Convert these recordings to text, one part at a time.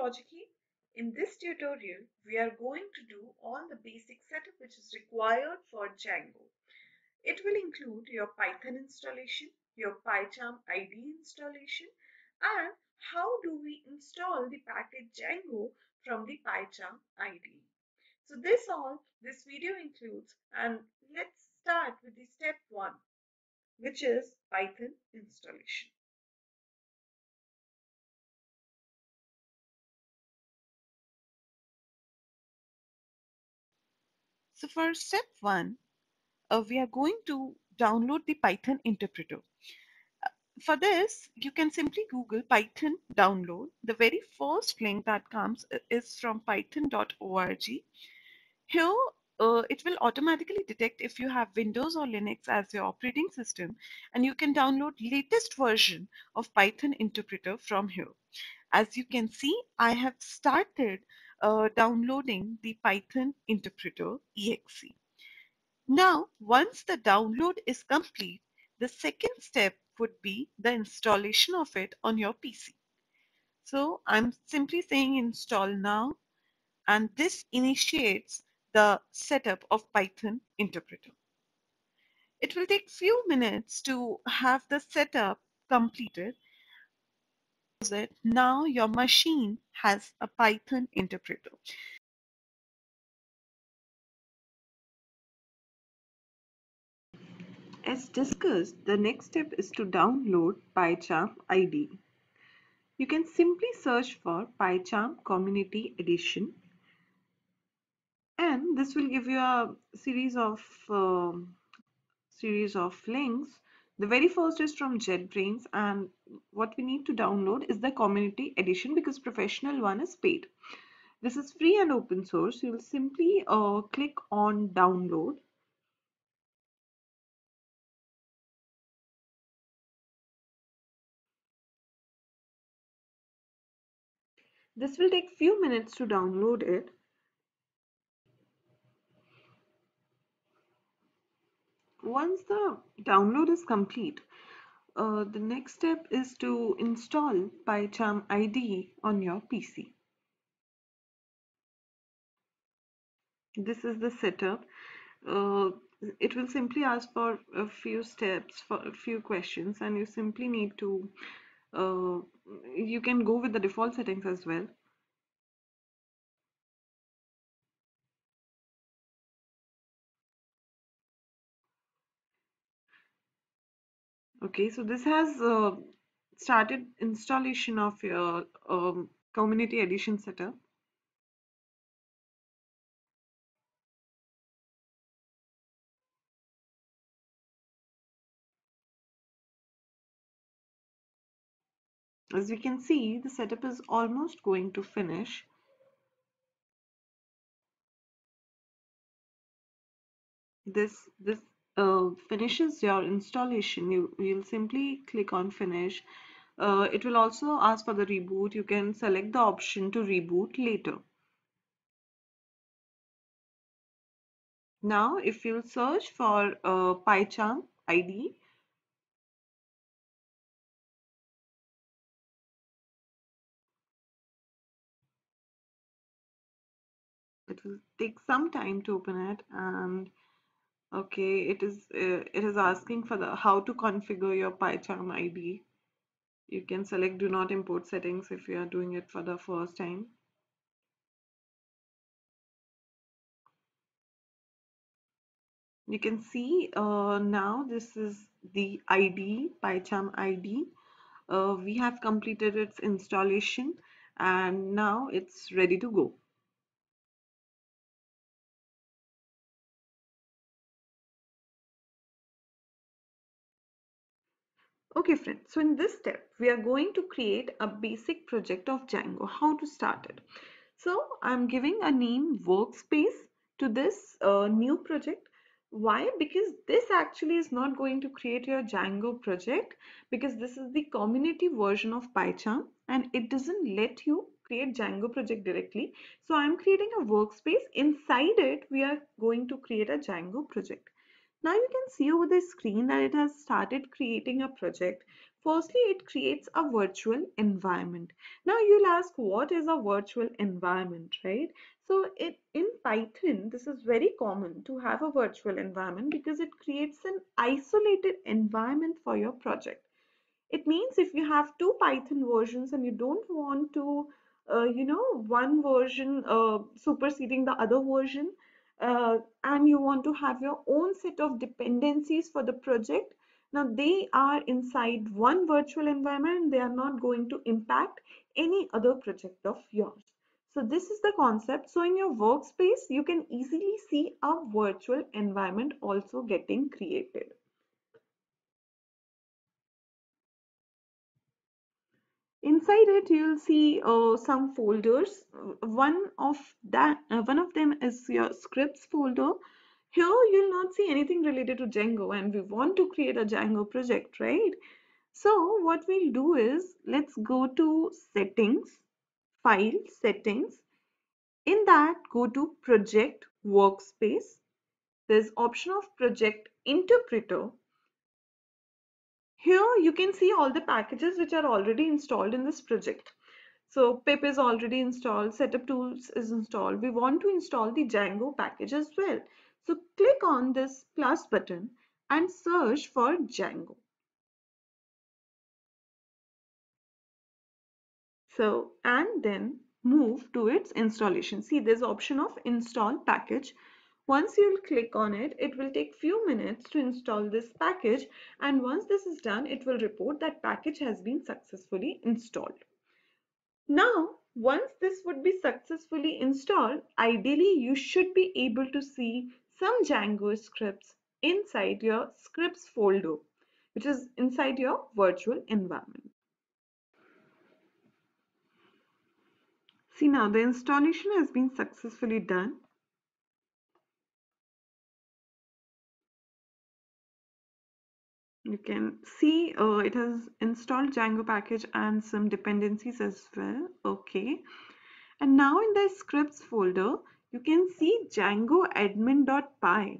LogicHeap. In this tutorial, we are going to do all the basic setup which is required for Django. It will include your Python installation, your PyCharm ID installation, and how do we install the package Django from the PyCharm ID. So this video includes, and let's start with the step 1, which is Python installation. So for step 1, we are going to download the Python interpreter. For this, you can simply Google Python download. The very first link that comes is from python.org. Here, it will automatically detect if you have Windows or Linux as your operating system, and you can download latest version of Python interpreter from here. As you can see, I have started downloading the Python interpreter exe. Now, once the download is complete, the second step would be the installation of it on your PC. So I'm simply saying install now, and this initiates the setup of Python interpreter. It will take few minutes to have the setup completed. Now your machine has a Python interpreter. As discussed, the next step is to download PyCharm ID. You can simply search for PyCharm Community Edition, and this will give you a series of links. The very first is from JetBrains, and what we need to download is the Community Edition because professional one is paid. This is free and open source. You'll simply click on download. This will take few minutes to download it. Once the download is complete, the next step is to install PyCharm ID on your PC. This is the setup. Uh, it will simply ask for a few steps, for a few questions, and you simply need to, uh, you can go with the default settings as well. Okay, so this has started installation of your community edition setup. As we can see, the setup is almost going to finish. This finishes your installation. You'll simply click on finish. It will also ask for the reboot. You can select the option to reboot later. Now, if you'll search for PyCharm ID, it will take some time to open it, and okay, it is asking for the how to configure your PyCharm ID. You can select do not import settings if you are doing it for the first time. You can see now this is the ID, PyCharm ID. We have completed its installation and now it's ready to go. Okay friends, so in this step we are going to create a basic project of Django. How to start it? So I'm giving a name workspace to this new project. Why? Because this actually is not going to create your Django project, because this is the community version of PyCharm and it doesn't let you create Django project directly. So I'm creating a workspace. Inside it we are going to create a Django project. Now you can see over the screen that it has started creating a project. Firstly, it creates a virtual environment. Now you'll ask, what is a virtual environment, right? So in Python, this is very common to have a virtual environment because it creates an isolated environment for your project. It means if you have two Python versions and you don't want to, one version superseding the other version, and you want to have your own set of dependencies for the project, now they are inside one virtual environment. They are not going to impact any other project of yours. So this is the concept. So in your workspace, you can easily see a virtual environment also getting created. Inside it, you'll see some folders. One of them is your scripts folder. Here, you'll not see anything related to Django, and we want to create a Django project, right? So, what we'll do is let's go to Settings, File, Settings. In that, go to Project Workspace. There's option of Project Interpreter. Here you can see all the packages which are already installed in this project. So pip is already installed, setup tools is installed. We want to install the Django package as well. So click on this plus button and search for Django. So and then move to its installation. See, there's option of install package. Once you'll click on it, it will take few minutes to install this package, and once this is done, it will report that package has been successfully installed. Now, once this would be successfully installed, ideally you should be able to see some Django scripts inside your scripts folder, which is inside your virtual environment. See, now the installation has been successfully done. You can see it has installed Django package and some dependencies as well. Okay. And now in the scripts folder, you can see Django admin.py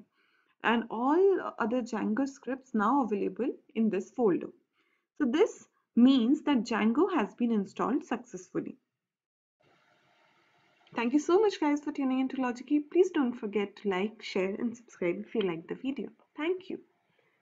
and all other Django scripts now available in this folder. So this means that Django has been installed successfully. Thank you so much guys for tuning into LogicHeap. Please don't forget to like, share and subscribe if you like the video. Thank you.